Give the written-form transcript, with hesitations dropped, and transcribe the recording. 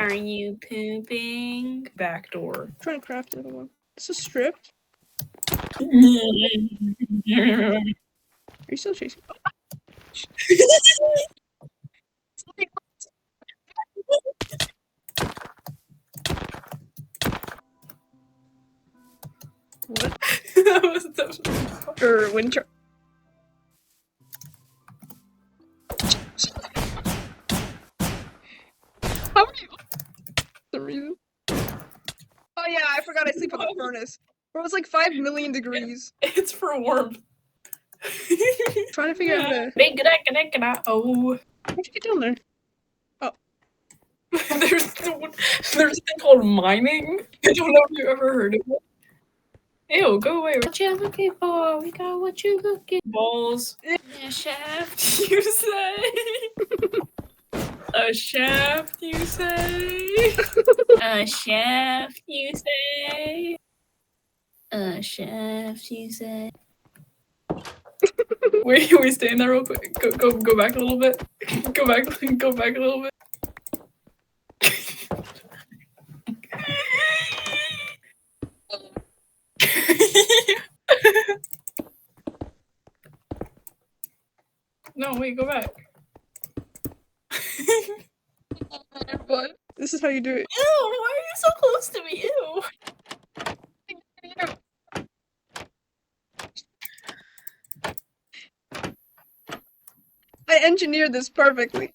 Are you pooping? Back door. I'm trying to craft another one. This is stripped. Are you still chasing? What? That was definitely Winter. How many? The reason. Oh yeah, I forgot I sleep on the furnace. Bro, it's like 5 million degrees. It's for warmth. Trying to figure out how to. Oh. How'd you get down there? There's a thing called mining. I don't know if you ever heard of it. Ew, go away. What you looking for? We got what you looking for. Balls. A shaft, you say? A shaft, you say? A shaft, you say? A shaft, you say? Wait, can we stay in there real quick? Go back a little bit. Go back a little bit. No, wait, go back. What? This is how you do it. Ew, why are you so close to me? Ew. I engineered this perfectly.